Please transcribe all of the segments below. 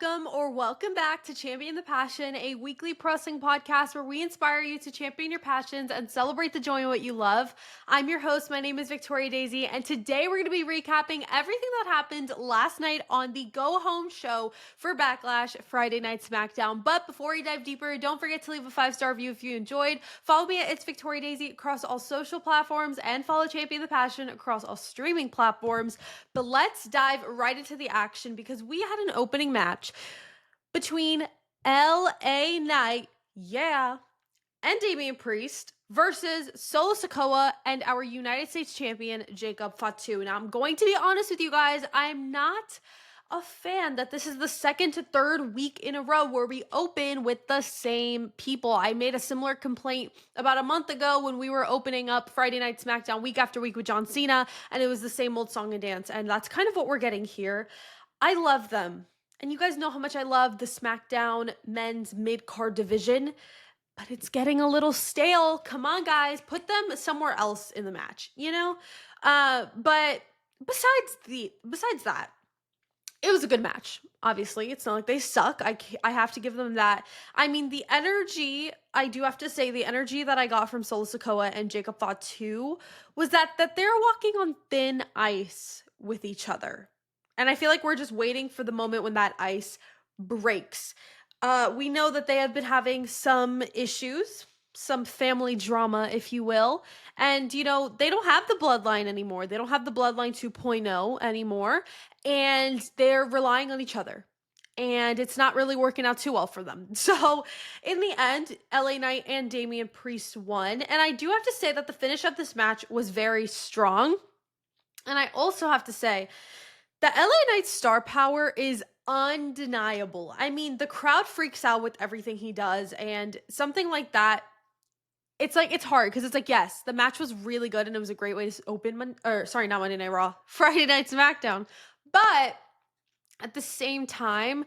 welcome back to Champion the Passion, a weekly pro wrestling podcast where we inspire you to champion your passions and celebrate the joy in what you love. I'm your host. My name is Victoria Daisy, and today we're going to be recapping everything that happened last night on the Go Home show for Backlash Friday Night Smackdown. But before we dive deeper, don't forget to leave a 5-star review if you enjoyed. Follow me at It's Victoria Daisy across all social platforms and follow Champion the Passion across all streaming platforms. But let's dive right into the action because we had an opening match between LA Knight, and Damian Priest versus Solo Sikoa and our United States champion, Jacob Fatu. Now, I'm going to be honest with you guys, I'm not a fan that this is the second to third week in a row where we open with the same people. I made a similar complaint about a month ago when we were opening up Friday Night Smackdown week after week with John Cena, and it was the same old song and dance, and that's kind of what we're getting here. I love them. And you guys know how much I love the SmackDown men's mid-card division, but it's getting a little stale. Come on, guys, put them somewhere else in the match, you know? But besides that, it was a good match. Obviously, it's not like they suck. I have to give them that. I mean, the energy, I do have to say, the energy that I got from Solo Sikoa and Jacob Fatu was that they're walking on thin ice with each other. And I feel like we're just waiting for the moment when that ice breaks. We know that they have been having some issues, some family drama, if you will. And, you know, they don't have the bloodline anymore. They don't have the bloodline 2.0 anymore. And they're relying on each other. And it's not really working out too well for them. So in the end, LA Knight and Damian Priest won. And I do have to say that the finish of this match was very strong. And I also have to say, the LA Knight's star power is undeniable. I mean, the crowd freaks out with everything he does, and something like that, it's hard because it's like, yes, the match was really good and it was a great way to open not Monday Night Raw, Friday Night Smackdown. But at the same time,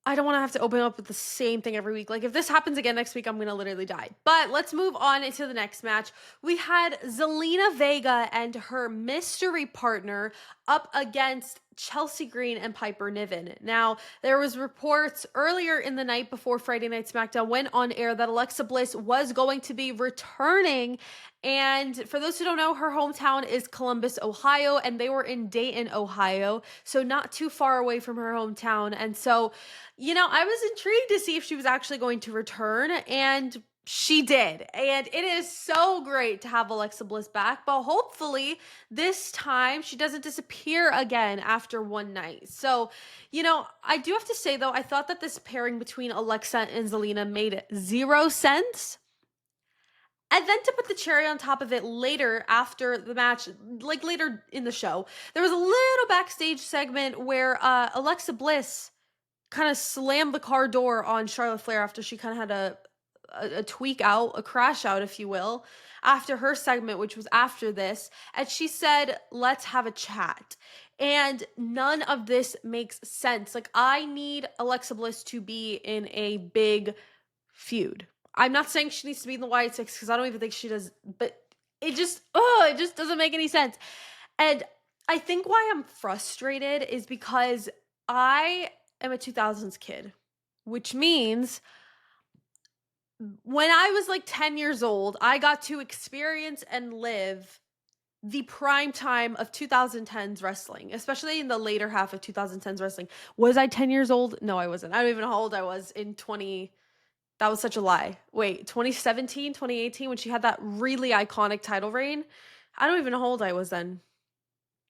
I don't want to have to open up with the same thing every week. Like, if this happens again next week, I'm going to literally die. But let's move on into the next match. We had Zelina Vega and her mystery partner up against Chelsea Green and Piper Niven. Now, there was reports earlier in the night before Friday Night Smackdown went on air that Alexa Bliss was going to be returning. And for those who don't know, her hometown is Columbus, Ohio, and they were in Dayton, Ohio, so not too far away from her hometown. And so, you know, I was intrigued to see if she was actually going to return, and she did. And it is so great to have Alexa Bliss back, but hopefully this time she doesn't disappear again after one night. So, you know, I do have to say though, I thought that this pairing between Alexa and Zelina made zero sense. And then to put the cherry on top of it later after the match, like later in the show, there was a little backstage segment where Alexa Bliss kind of slammed the car door on Charlotte Flair after she kind of had a tweak out, a crash out, if you will, after her segment, which was after this. And she said, let's have a chat. And none of this makes sense. Like, I need Alexa Bliss to be in a big feud. I'm not saying she needs to be in the Wyatt Six because I don't even think she does, but it just doesn't make any sense. And I think why I'm frustrated is because I am a 2000s kid, which means when I was like 10 years old, I got to experience and live the prime time of 2010s wrestling, especially in the later half of 2010s wrestling. Was I 10 years old? No, I wasn't. I don't even know how old I was in that was such a lie. Wait, 2017, 2018, when she had that really iconic title reign? I don't even know how old I was then.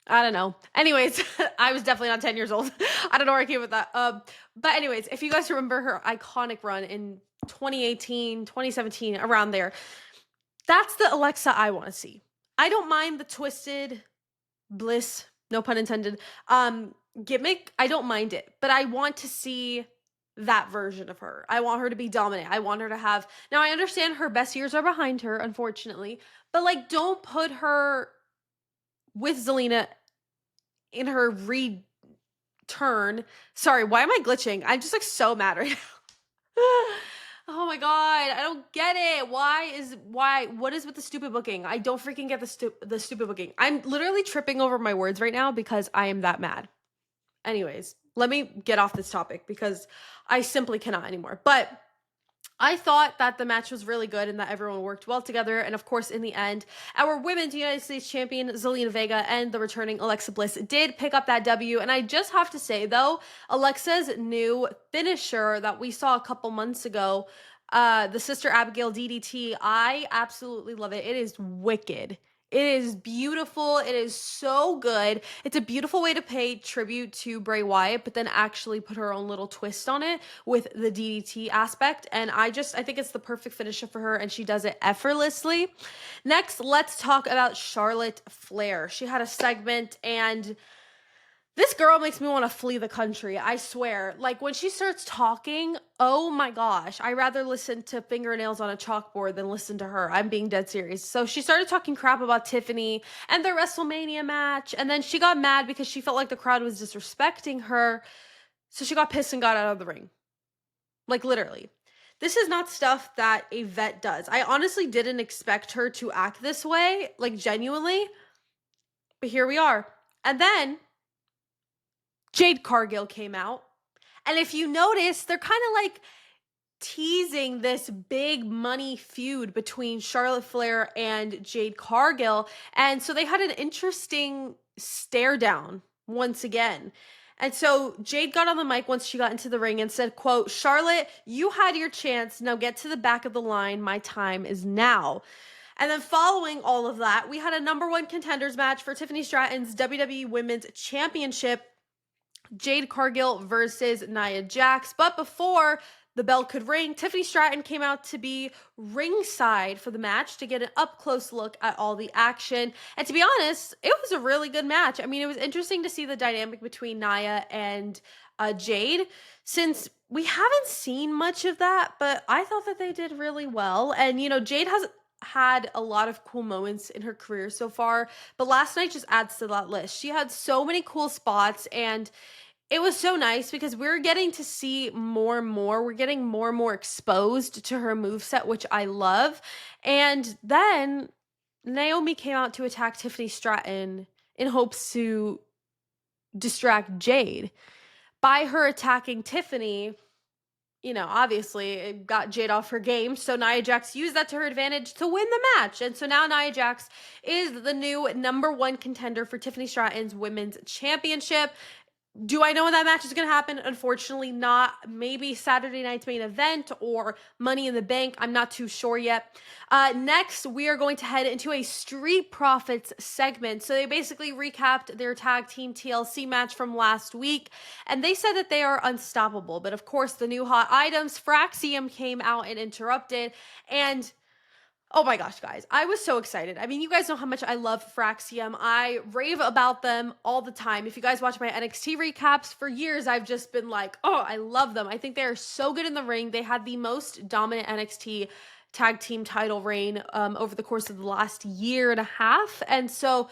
I don't know. Anyways, I was definitely not 10 years old. I don't know where I came with that. But anyways, if you guys remember her iconic run in 2018, 2017, around there, that's the Alexa I want to see. I don't mind the twisted Bliss, no pun intended, gimmick. I don't mind it, but I want to see that version of her. I want her to be dominant. I want her to have, now I understand her best years are behind her, unfortunately, but like, don't put her with Zelina in her return. Sorry, why am I glitching? I'm just like so mad right now. Oh my god, I don't get it. What is with the stupid booking? I don't freaking get the stupid booking. I'm literally tripping over my words right now because I am that mad. Anyways, let me get off this topic because I simply cannot anymore. But I thought that the match was really good and that everyone worked well together. And of course, in the end, our women's United States champion, Zelina Vega, and the returning Alexa Bliss did pick up that W. And I just have to say, though, Alexa's new finisher that we saw a couple months ago, the Sister Abigail DDT, I absolutely love it. It is wicked. It is beautiful. It is so good. It's a beautiful way to pay tribute to Bray Wyatt, but then actually put her own little twist on it with the DDT aspect. And I think it's the perfect finisher for her, and she does it effortlessly. Next, let's talk about Charlotte Flair. She had a segment, and this girl makes me want to flee the country, I swear. Like, when she starts talking, oh my gosh, I rather listen to fingernails on a chalkboard than listen to her. I'm being dead serious. So she started talking crap about Tiffany and their WrestleMania match, and then she got mad because she felt like the crowd was disrespecting her. So she got pissed and got out of the ring. Like, literally. This is not stuff that a vet does. I honestly didn't expect her to act this way, like, genuinely. But here we are. And then Jade Cargill came out. And if you notice, they're kind of like teasing this big money feud between Charlotte Flair and Jade Cargill. And so they had an interesting stare down once again. And so Jade got on the mic once she got into the ring and said, quote, "Charlotte, you had your chance. Now get to the back of the line. My time is now." And then following all of that, we had a number one contenders match for Tiffany Stratton's WWE Women's Championship. Jade Cargill versus Nia Jax. But before the bell could ring, Tiffany Stratton came out to be ringside for the match to get an up-close look at all the action. And to be honest, it was a really good match. I mean, it was interesting to see the dynamic between Nia and Jade, since we haven't seen much of that, but I thought that they did really well. And, you know, Jade has had a lot of cool moments in her career so far, but last night just adds to that list. She had so many cool spots, and it was so nice because we're getting to see more and more. We're getting more and more exposed to her moveset, which I love. And then Naomi came out to attack Tiffany Stratton in hopes to distract Jade. By her attacking Tiffany, you know, obviously it got Jade off her game. So Nia Jax used that to her advantage to win the match. And so now Nia Jax is the new number one contender for Tiffany Stratton's Women's Championship. Do I know when that match is going to happen? Unfortunately not. Maybe Saturday night's main event or Money in the Bank. I'm not too sure yet. Next, we are going to head into a Street Profits segment. So they basically recapped their tag team TLC match from last week, and they said that they are unstoppable. But of course, the new hot items, Fraxiom, came out and interrupted. And oh my gosh, guys, I was so excited. I mean, you guys know how much I love Fraxiom. I rave about them all the time. If you guys watch my NXT recaps, for years, I've just been like, oh, I love them. I think they are so good in the ring. They had the most dominant NXT tag team title reign over the course of the last year and a half. And so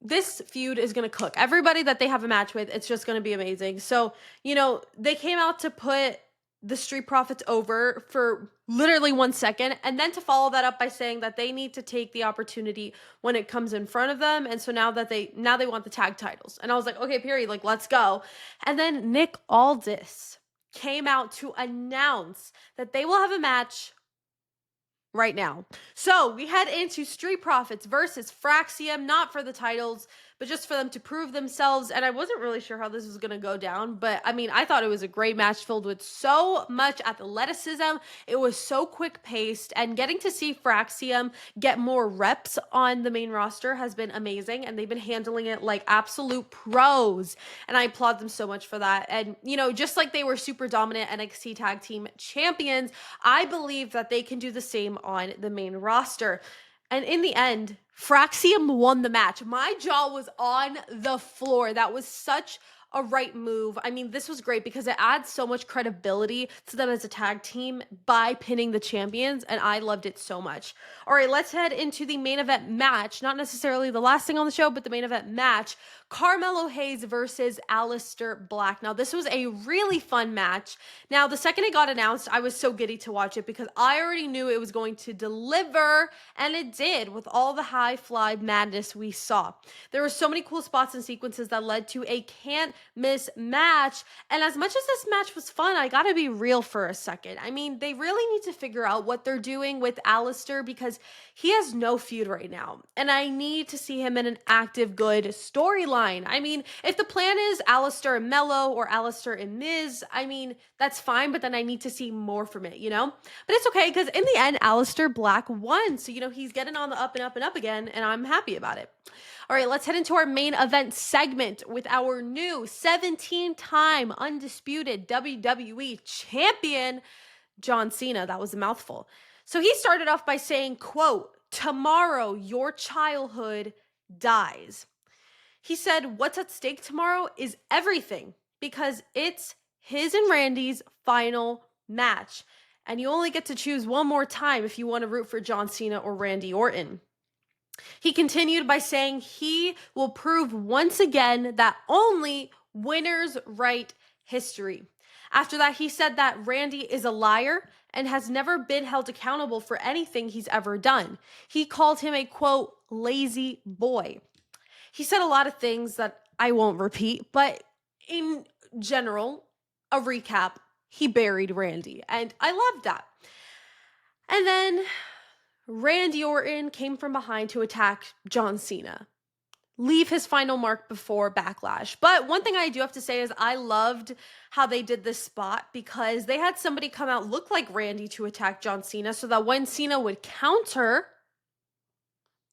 this feud is going to cook. Everybody that they have a match with, it's just going to be amazing. So, you know, they came out to put the Street Profits over for literally 1 second, and then to follow that up by saying that they need to take the opportunity when it comes in front of them. And so now they want the tag titles. And I was like, okay, period, like, let's go. And then Nick Aldis came out to announce that they will have a match right now. So we head into Street Profits versus Fraxiom, not for the titles, but just for them to prove themselves. And I wasn't really sure how this was going to go down, but I mean, I thought it was a great match filled with so much athleticism. It was so quick paced, and getting to see Fraxiom get more reps on the main roster has been amazing. And they've been handling it like absolute pros. And I applaud them so much for that. And, you know, just like they were super dominant NXT tag team champions, I believe that they can do the same on the main roster. And in the end, Fraxiom won the match. My jaw was on the floor. That was such a right move. I mean, this was great because it adds so much credibility to them as a tag team by pinning the champions, and I loved it so much. All right, let's head into the main event match. Not necessarily the last thing on the show, but the main event match. Carmelo Hayes versus Aleister Black. Now, this was a really fun match. Now, the second it got announced, I was so giddy to watch it because I already knew it was going to deliver, and it did with all the high fly madness we saw. There were so many cool spots and sequences that led to a can't mismatch. And as much as this match was fun, I gotta be real for a second. I mean, they really need to figure out what they're doing with Alistair because he has no feud right now. And I need to see him in an active, good storyline. I mean, if the plan is Alistair and Mello or Alistair and Miz, I mean, that's fine, but then I need to see more from it, you know? But it's okay because in the end, Alistair Black won. So, he's getting on the up and up and up again, and I'm happy about it. All right, let's head into our main event segment with our new 17-time undisputed WWE champion, John Cena. That was a mouthful. So he started off by saying, quote, "Tomorrow your childhood dies." He said, what's at stake tomorrow is everything because it's his and Randy's final match. And you only get to choose one more time if you want to root for John Cena or Randy Orton. He continued by saying he will prove once again that only winners write history. After that, he said that Randy is a liar and has never been held accountable for anything he's ever done. He called him a, quote, lazy boy. He said a lot of things that I won't repeat, but in general, a recap, he buried Randy, and I loved that. And then Randy Orton came from behind to attack John Cena, leave his final mark before Backlash. But one thing I do have to say is I loved how they did this spot because they had somebody come out look like Randy to attack John Cena so that when Cena would counter,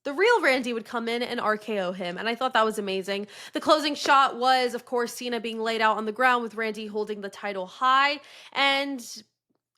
the real Randy would come in and RKO him, and I thought that was amazing. The closing shot was, of course, Cena being laid out on the ground with Randy holding the title high, and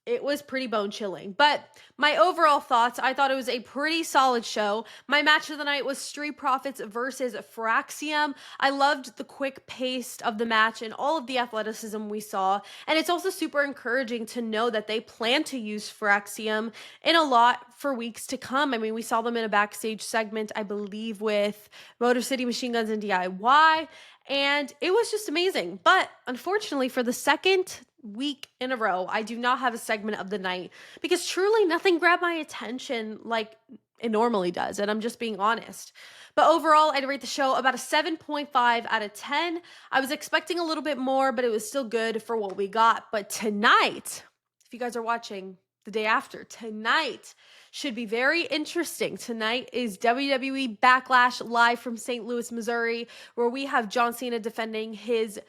it was pretty bone-chilling. But my overall thoughts, I thought it was a pretty solid show. My match of the night was Street Profits versus Fraxiom. I loved the quick pace of the match and all of the athleticism we saw. And it's also super encouraging to know that they plan to use Fraxiom in a lot for weeks to come. I mean, we saw them in a backstage segment, I believe, with Motor City Machine Guns and DIY. And it was just amazing. But unfortunately, for the second week in a row, I do not have a segment of the night because truly nothing grabbed my attention like it normally does. And I'm just being honest. But overall, I'd rate the show about a 7.5 out of 10. I was expecting a little bit more, but it was still good for what we got. But tonight, if you guys are watching the day after, tonight should be very interesting. Tonight is WWE Backlash live from St. Louis, Missouri, where we have John Cena defending his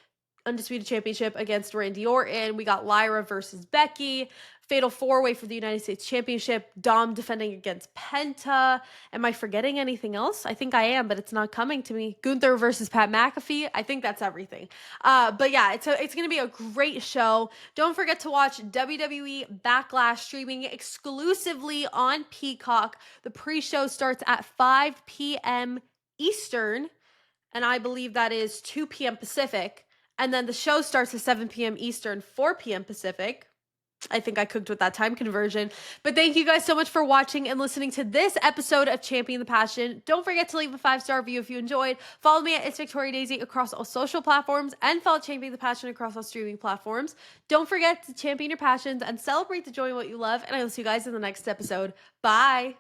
Undisputed Championship against Randy Orton. We got Lyra versus Becky. Fatal 4-way for the United States Championship. Dom defending against Penta. Am I forgetting anything else? I think I am, but it's not coming to me. Gunther versus Pat McAfee. I think that's everything. But yeah, it's going to be a great show. Don't forget to watch WWE Backlash streaming exclusively on Peacock. The pre-show starts at 5 p.m. Eastern, and I believe that is 2 p.m. Pacific. And then the show starts at 7 p.m. Eastern, 4 p.m. Pacific. I think I cooked with that time conversion. But thank you guys so much for watching and listening to this episode of Champion the Passion. Don't forget to leave a 5-star review if you enjoyed. Follow me at It's Victoria Daisy across all social platforms and follow Champion the Passion across all streaming platforms. Don't forget to champion your passions and celebrate the joy in what you love. And I will see you guys in the next episode. Bye.